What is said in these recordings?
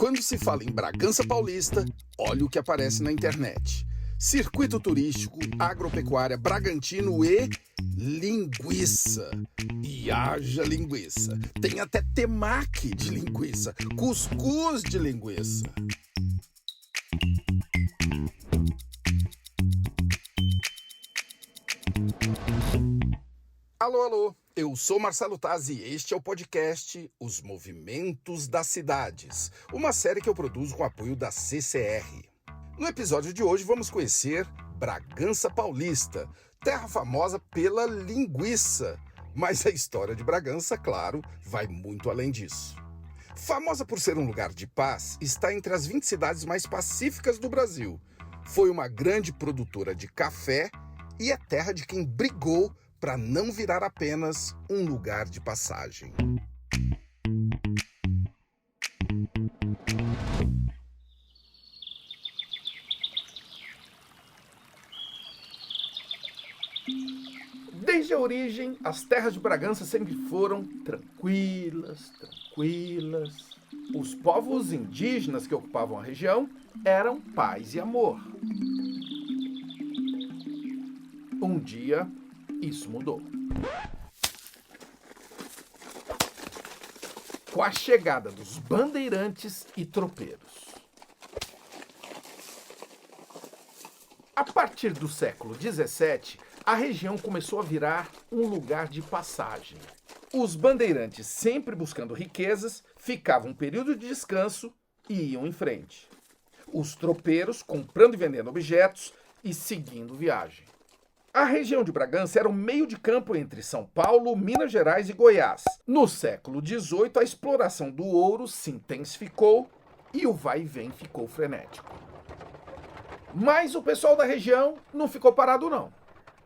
Quando se fala em Bragança Paulista, olha o que aparece na internet. Circuito turístico, agropecuária, Bragantino e linguiça. E haja linguiça. Tem até temaki de linguiça, cuscuz de linguiça. Alô, alô, eu sou Marcelo Taz e este é o podcast Os Movimentos das Cidades, uma série que eu produzo com apoio da CCR. No episódio de hoje vamos conhecer Bragança Paulista, terra famosa pela linguiça, mas a história de Bragança, claro, vai muito além disso. Famosa por ser um lugar de paz, está entre as 20 cidades mais pacíficas do Brasil. Foi uma grande produtora de café e é terra de quem brigou para não virar apenas um lugar de passagem. Desde a origem, as terras de Bragança sempre foram tranquilas. Os povos indígenas que ocupavam a região eram paz e amor. Um dia, isso mudou. Com a chegada dos bandeirantes e tropeiros. A partir do século XVII, a região começou a virar um lugar de passagem. Os bandeirantes, sempre buscando riquezas, ficavam um período de descanso e iam em frente. Os tropeiros comprando e vendendo objetos e seguindo viagem. A região de Bragança era um meio de campo entre São Paulo, Minas Gerais e Goiás. No século XVIII, a exploração do ouro se intensificou e o vai e vem ficou frenético. Mas o pessoal da região não ficou parado, não.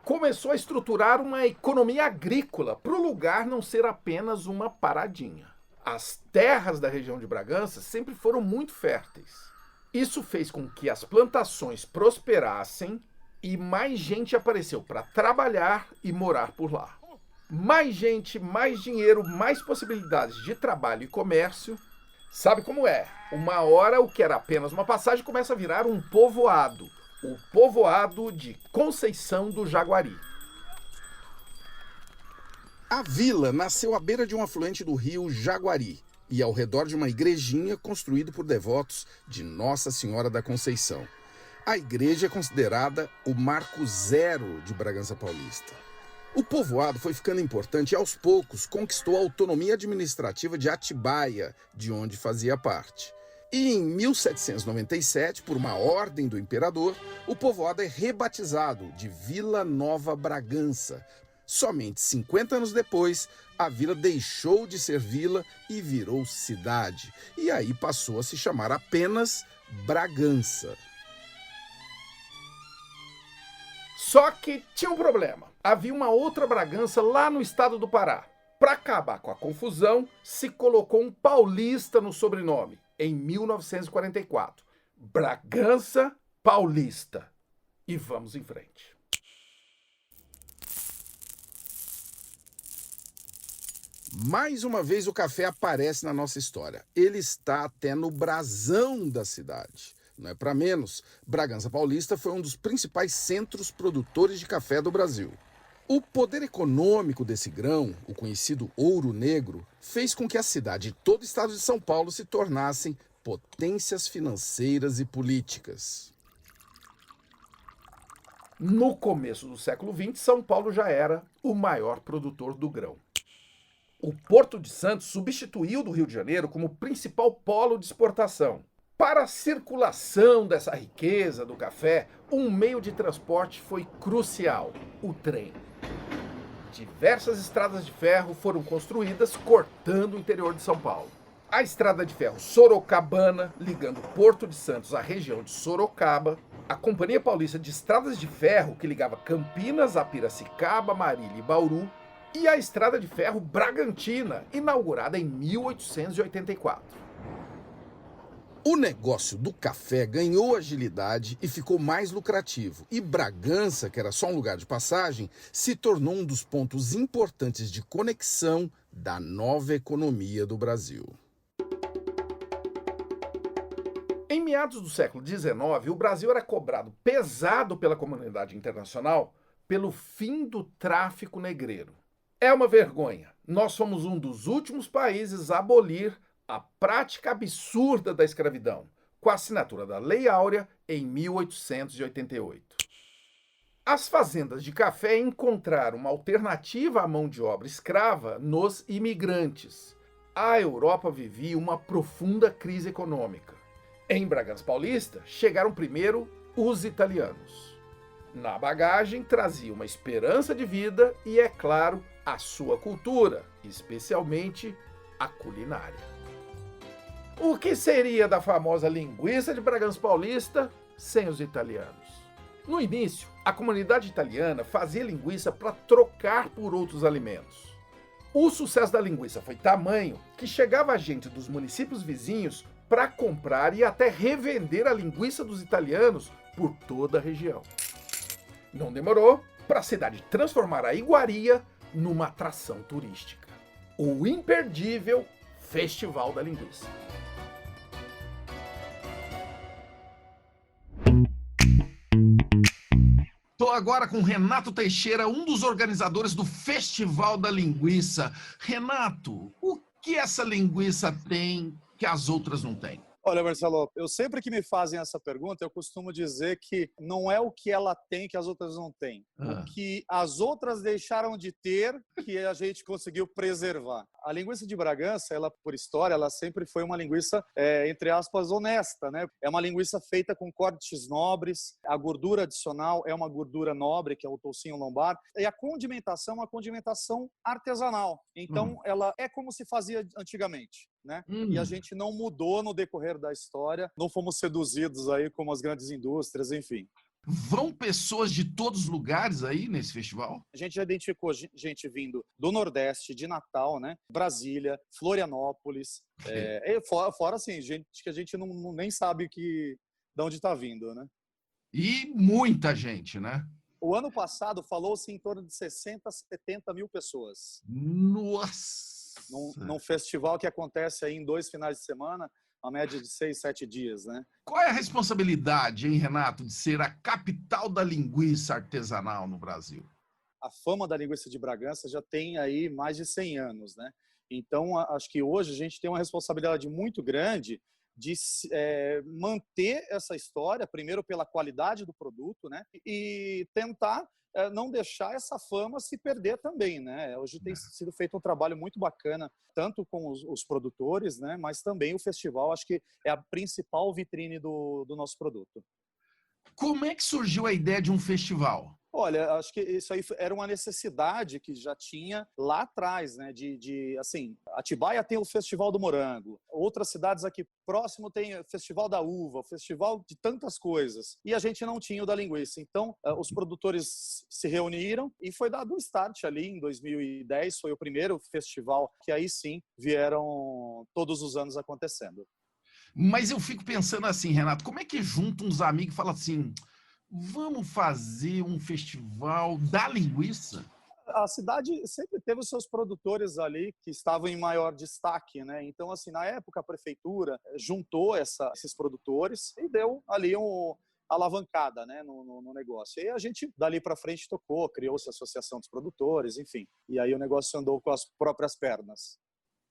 Começou a estruturar uma economia agrícola para o lugar não ser apenas uma paradinha. As terras da região de Bragança sempre foram muito férteis. Isso fez com que as plantações prosperassem e mais gente apareceu para trabalhar e morar por lá. Mais gente, mais dinheiro, mais possibilidades de trabalho e comércio. Sabe como é? Uma hora o que era apenas uma passagem começa a virar um povoado. O povoado de Conceição do Jaguari. A vila nasceu à beira de um afluente do rio Jaguari e ao redor de uma igrejinha construída por devotos de Nossa Senhora da Conceição. A igreja é considerada o marco zero de Bragança Paulista. O povoado foi ficando importante e aos poucos conquistou a autonomia administrativa de Atibaia, de onde fazia parte. E em 1797, por uma ordem do imperador, o povoado é rebatizado de Vila Nova Bragança. Somente 50 anos depois, a vila deixou de ser vila e virou cidade. E aí passou a se chamar apenas Bragança. Só que tinha um problema. Havia uma outra Bragança lá no estado do Pará. Para acabar com a confusão, se colocou um paulista no sobrenome, em 1944. Bragança Paulista. E vamos em frente. Mais uma vez o café aparece na nossa história. Ele está até no brasão da cidade. Não é para menos, Bragança Paulista foi um dos principais centros produtores de café do Brasil. O poder econômico desse grão, o conhecido ouro negro, fez com que a cidade e todo o estado de São Paulo se tornassem potências financeiras e políticas. No começo do século XX, São Paulo já era o maior produtor do grão. O Porto de Santos substituiu do Rio de Janeiro como principal polo de exportação. Para a circulação dessa riqueza do café, um meio de transporte foi crucial: o trem. Diversas estradas de ferro foram construídas cortando o interior de São Paulo. A estrada de ferro Sorocabana, ligando o Porto de Santos à região de Sorocaba, a Companhia Paulista de Estradas de Ferro, que ligava Campinas a Piracicaba, Marília e Bauru, e a estrada de ferro Bragantina, inaugurada em 1884. O negócio do café ganhou agilidade e ficou mais lucrativo. E Bragança, que era só um lugar de passagem, se tornou um dos pontos importantes de conexão da nova economia do Brasil. Em meados do século XIX, o Brasil era cobrado pesado pela comunidade internacional pelo fim do tráfico negreiro. É uma vergonha. Nós fomos um dos últimos países a abolir a prática absurda da escravidão, com a assinatura da Lei Áurea em 1888. As fazendas de café encontraram uma alternativa à mão de obra escrava nos imigrantes. A Europa vivia uma profunda crise econômica. Em Bragança Paulista, chegaram primeiro os italianos. Na bagagem trazia uma esperança de vida e, é claro, a sua cultura, especialmente a culinária. O que seria da famosa linguiça de Bragança Paulista sem os italianos? No início, a comunidade italiana fazia linguiça para trocar por outros alimentos. O sucesso da linguiça foi tamanho que chegava gente dos municípios vizinhos para comprar e até revender a linguiça dos italianos por toda a região. Não demorou para a cidade transformar a iguaria numa atração turística. O imperdível Festival da Linguiça. Estou agora com Renato Teixeira, um dos organizadores do Festival da Linguiça. Renato, o que essa linguiça tem que as outras não têm? Olha, Marcelo, eu sempre que me fazem essa pergunta, eu costumo dizer que não é o que ela tem que as outras não têm. O que as outras deixaram de ter, que a gente conseguiu preservar. A linguiça de Bragança, ela por história, ela sempre foi uma linguiça, entre aspas, honesta, né? É uma linguiça feita com cortes nobres, a gordura adicional é uma gordura nobre, que é o toucinho lombar, e a condimentação é uma condimentação artesanal. Então, ela é como se fazia antigamente, né? E a gente não mudou no decorrer da história, não fomos seduzidos aí como as grandes indústrias, enfim. Vão pessoas de todos os lugares aí nesse festival? A gente já identificou gente vindo do Nordeste, de Natal, né? Brasília, Florianópolis, fora assim, gente que a gente nem sabe de onde está vindo, né? E muita gente, né? O ano passado falou-se em torno de 60, 70 mil pessoas. Nossa! Num festival que acontece aí em 2 finais de semana, uma média de 6, 7 dias, né? Qual é a responsabilidade, hein, Renato, de ser a capital da linguiça artesanal no Brasil? A fama da linguiça de Bragança já tem aí mais de 100 anos, né? Então, acho que hoje a gente tem uma responsabilidade muito grande de manter essa história, primeiro pela qualidade do produto, né? E tentar não deixar essa fama se perder também, né? Hoje tem sido feito um trabalho muito bacana, tanto com os produtores, né? Mas também o festival, acho que é a principal vitrine do nosso produto. Como é que surgiu a ideia de um festival? Olha, acho que isso aí era uma necessidade que já tinha lá atrás, né? Assim, Atibaia tem o Festival do Morango, outras cidades aqui próximo tem o Festival da Uva, o Festival de tantas coisas. E a gente não tinha o da linguiça. Então, os produtores se reuniram e foi dado um start ali em 2010, foi o primeiro festival que aí sim vieram todos os anos acontecendo. Mas eu fico pensando assim, Renato, como é que junta uns amigos e fala assim, vamos fazer um festival da linguiça? A cidade sempre teve os seus produtores ali que estavam em maior destaque, né? Então, assim, na época a prefeitura juntou esses produtores e deu ali uma alavancada, né, no negócio. E a gente, dali para frente, tocou, criou-se a Associação dos Produtores, enfim. E aí o negócio andou com as próprias pernas.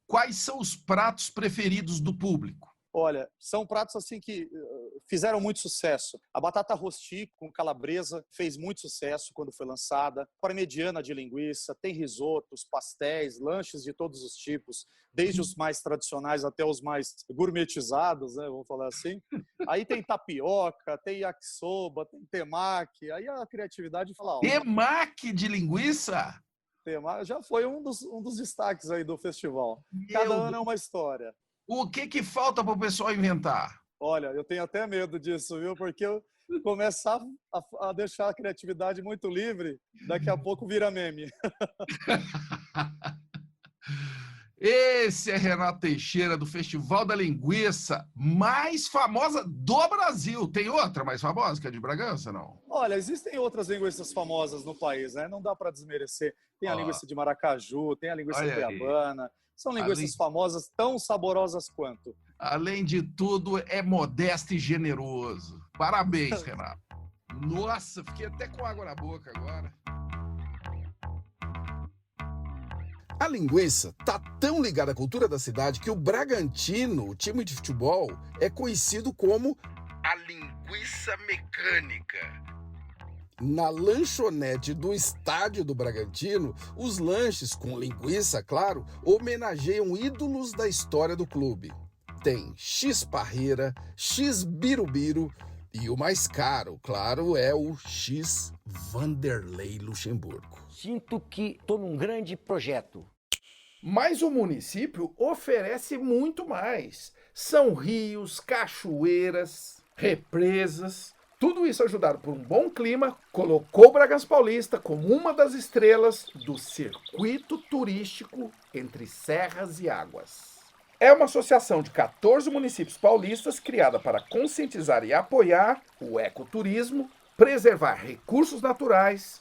Quais são os pratos preferidos do público? Olha, são pratos assim que fizeram muito sucesso. A batata rosti com calabresa fez muito sucesso quando foi lançada. Parmegiana de linguiça, tem risotos, pastéis, lanches de todos os tipos, desde os mais tradicionais até os mais gourmetizados, né, vamos falar assim. Aí tem tapioca, tem yakisoba, tem temaki. Aí a criatividade fala alto. Temaki de linguiça? Temaki já foi um dos destaques aí do festival. Cada ano é uma história. O que falta para o pessoal inventar? Olha, eu tenho até medo disso, viu? Porque eu começar a deixar a criatividade muito livre, daqui a pouco vira meme. Esse é Renato Teixeira, do Festival da Linguiça, mais famosa do Brasil. Tem outra mais famosa que a de Bragança, não? Olha, existem outras linguiças famosas no país, né? Não dá para desmerecer. Tem a linguiça de maracaju, tem a linguiça cuiabana. São linguiças famosas, tão saborosas quanto. Além de tudo, é modesto e generoso. Parabéns, Renato. Nossa, fiquei até com água na boca agora. A linguiça tá tão ligada à cultura da cidade que o Bragantino, o time de futebol, é conhecido como a linguiça mecânica. Na lanchonete do estádio do Bragantino, os lanches com linguiça, claro, homenageiam ídolos da história do clube. Tem X Parreira, X Birubiru e o mais caro, claro, é o X Vanderlei Luxemburgo. Sinto que estou num grande projeto. Mas o município oferece muito mais. São rios, cachoeiras, represas. Tudo isso ajudado por um bom clima, colocou Bragança Paulista como uma das estrelas do circuito turístico entre serras e águas. É uma associação de 14 municípios paulistas criada para conscientizar e apoiar o ecoturismo, preservar recursos naturais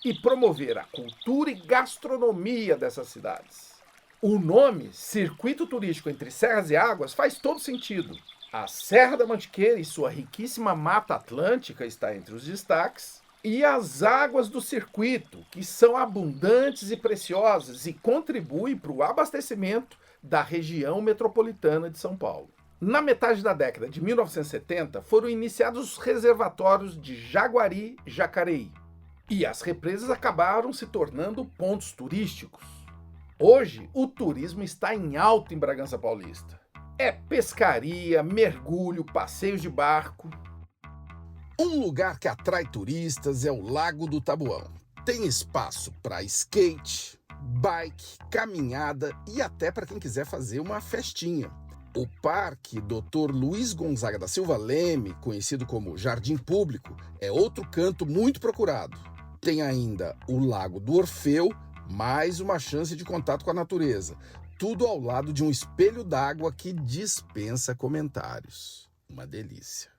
e promover a cultura e gastronomia dessas cidades. O nome Circuito Turístico entre Serras e Águas faz todo sentido. A Serra da Mantiqueira e sua riquíssima Mata Atlântica está entre os destaques, e as águas do circuito, que são abundantes e preciosas e contribuem para o abastecimento da região metropolitana de São Paulo. Na metade da década de 1970, foram iniciados os reservatórios de Jaguari e Jacareí, e as represas acabaram se tornando pontos turísticos. Hoje, o turismo está em alta em Bragança Paulista. É pescaria, mergulho, passeios de barco. Um lugar que atrai turistas é o Lago do Tabuão. Tem espaço para skate, bike, caminhada e até para quem quiser fazer uma festinha. O Parque Dr. Luiz Gonzaga da Silva Leme, conhecido como Jardim Público, é outro canto muito procurado. Tem ainda o Lago do Orfeu, mais uma chance de contato com a natureza. Tudo ao lado de um espelho d'água que dispensa comentários. Uma delícia.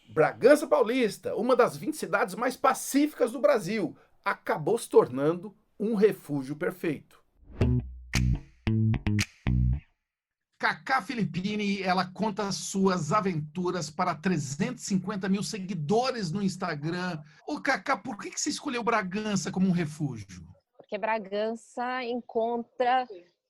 Bragança Paulista, uma das 20 cidades mais pacíficas do Brasil, acabou se tornando um refúgio perfeito. Cacá Filippini, ela conta suas aventuras para 350 mil seguidores no Instagram. Ô Cacá, por que você escolheu Bragança como um refúgio? Porque Bragança encontra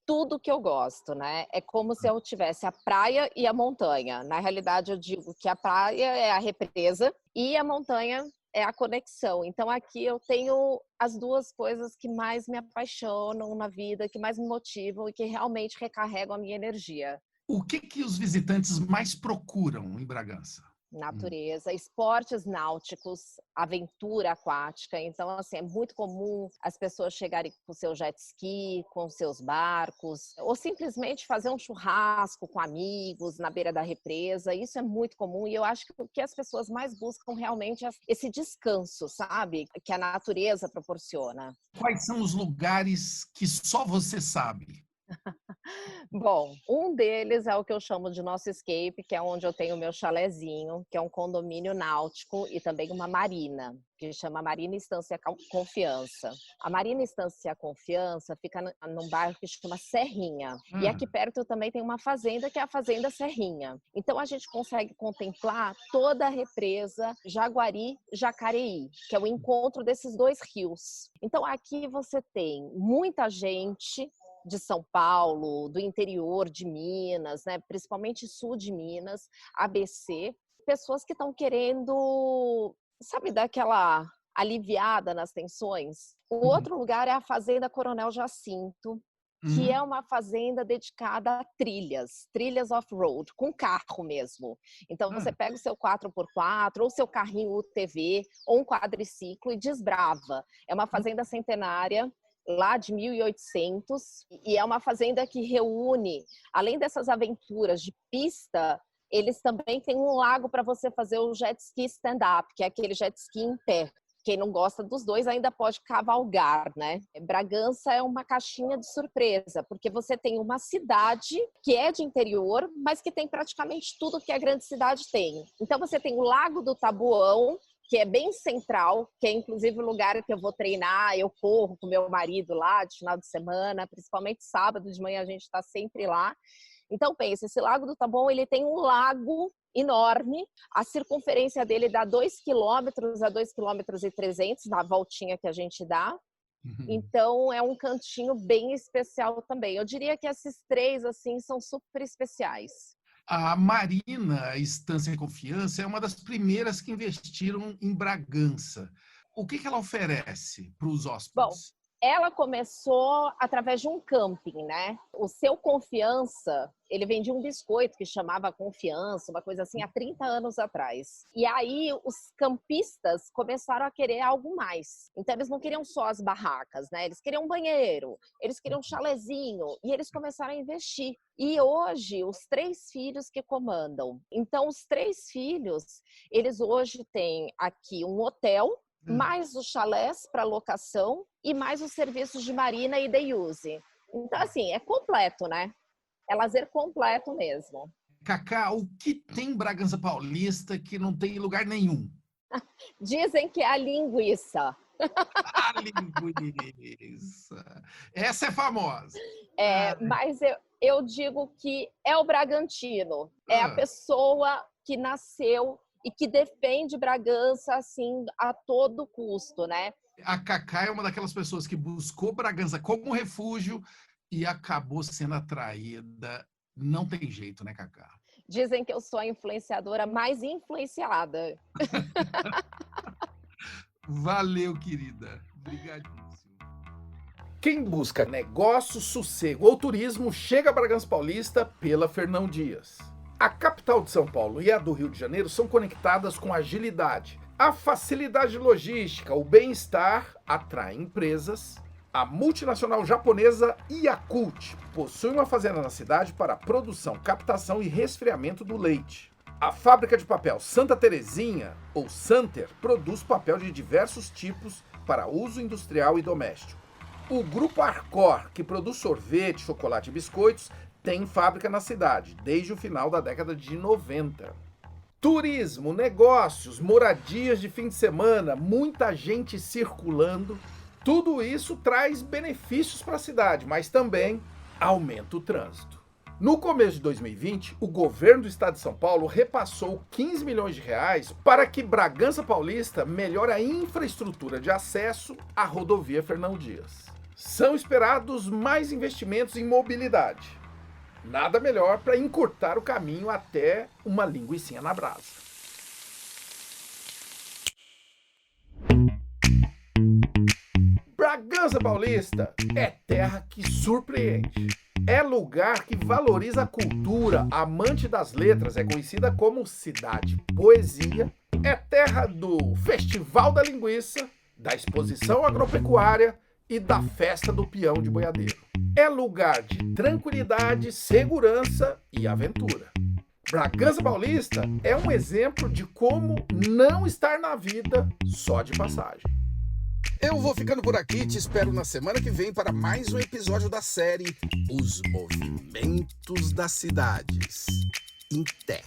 tudo que eu gosto, né? É como se eu tivesse a praia e a montanha. Na realidade, eu digo que a praia é a represa e a montanha é a conexão. Então, aqui eu tenho as duas coisas que mais me apaixonam na vida, que mais me motivam e que realmente recarregam a minha energia. O que os visitantes mais procuram em Bragança? Natureza, esportes náuticos, aventura aquática. Então, assim, é muito comum as pessoas chegarem com seu jet ski, com seus barcos, ou simplesmente fazer um churrasco com amigos na beira da represa. Isso é muito comum e eu acho que o que as pessoas mais buscam realmente é esse descanso, sabe? Que a natureza proporciona. Quais são os lugares que só você sabe? Bom, um deles é o que eu chamo de nosso escape, que é onde eu tenho o meu chalezinho, que é um condomínio náutico e também uma marina, que chama Marina Estância Confiança. A Marina Estância Confiança fica num bairro que chama Serrinha. E aqui perto também tem uma fazenda, que é a Fazenda Serrinha. Então a gente consegue contemplar toda a represa Jaguari-Jacareí, que é o encontro desses dois rios. Então aqui você tem muita gente de São Paulo, do interior de Minas, né, principalmente sul de Minas, ABC, pessoas que estão querendo, sabe, dar aquela aliviada nas tensões. O outro lugar é a Fazenda Coronel Jacinto, que é uma fazenda dedicada a trilhas off-road, com carro mesmo. Então você pega o seu 4x4, ou seu carrinho UTV, ou um quadriciclo e desbrava. É uma fazenda centenária, lá de 1800, e é uma fazenda que reúne, além dessas aventuras de pista, eles também têm um lago para você fazer o jet ski stand-up, que é aquele jet ski em pé. Quem não gosta dos dois ainda pode cavalgar, né? Bragança é uma caixinha de surpresa, porque você tem uma cidade que é de interior, mas que tem praticamente tudo que a grande cidade tem. Então você tem o Lago do Tabuão, que é bem central, que é inclusive o lugar que eu vou treinar, eu corro com meu marido lá de final de semana, principalmente sábado de manhã a gente está sempre lá. Então, pensa, esse Lago do Taboão, ele tem um lago enorme, a circunferência dele dá 2 quilômetros a 2,3 km na voltinha que a gente dá. Então, é um cantinho bem especial também. Eu diria que esses 3, assim, são super especiais. A Marina Estância Confiança é uma das primeiras que investiram em Bragança. O que ela oferece para os hóspedes? Bom, ela começou através de um camping, né? O Seu Confiança, ele vendia um biscoito que chamava Confiança, uma coisa assim, há 30 anos atrás. E aí os campistas começaram a querer algo mais. Então eles não queriam só as barracas, né? Eles queriam um banheiro, eles queriam um chalezinho, e eles começaram a investir. E hoje, os 3 filhos que comandam. Então, os 3 filhos, eles hoje têm aqui um hotel, mais os chalés para locação e mais os serviços de marina e day use. Então, assim, é completo, né? É lazer completo mesmo. Cacá, o que tem em Bragança Paulista que não tem em lugar nenhum? Dizem que é a linguiça. A linguiça. Essa é famosa. Mas eu digo que é o Bragantino. É a pessoa que nasceu e que defende Bragança, assim, a todo custo, né? A Cacá é uma daquelas pessoas que buscou Bragança como refúgio e acabou sendo atraída. Não tem jeito, né, Cacá? Dizem que eu sou a influenciadora mais influenciada. Valeu, querida. Obrigadíssimo. Quem busca negócio, sossego ou turismo chega a Bragança Paulista pela Fernão Dias. A capital de São Paulo e a do Rio de Janeiro são conectadas com agilidade. A facilidade logística, o bem-estar atraem empresas. A multinacional japonesa Yakult possui uma fazenda na cidade para produção, captação e resfriamento do leite. A fábrica de papel Santa Terezinha, ou Santer, produz papel de diversos tipos para uso industrial e doméstico. O grupo Arcor, que produz sorvete, chocolate e biscoitos, tem fábrica na cidade, desde o final da década de 90. Turismo, negócios, moradias de fim de semana, muita gente circulando. Tudo isso traz benefícios para a cidade, mas também aumenta o trânsito. No começo de 2020, o governo do estado de São Paulo repassou 15 milhões de reais para que Bragança Paulista melhore a infraestrutura de acesso à rodovia Fernão Dias. São esperados mais investimentos em mobilidade. Nada melhor para encurtar o caminho até uma linguicinha na brasa. Bragança Paulista é terra que surpreende. É lugar que valoriza a cultura, amante das letras, é conhecida como cidade poesia. É terra do Festival da Linguiça, da Exposição Agropecuária e da Festa do Peão de Boiadeiro. É lugar de tranquilidade, segurança e aventura. Bragança Paulista é um exemplo de como não estar na vida só de passagem. Eu vou ficando por aqui, te espero na semana que vem para mais um episódio da série Os Movimentos das Cidades. Em Té.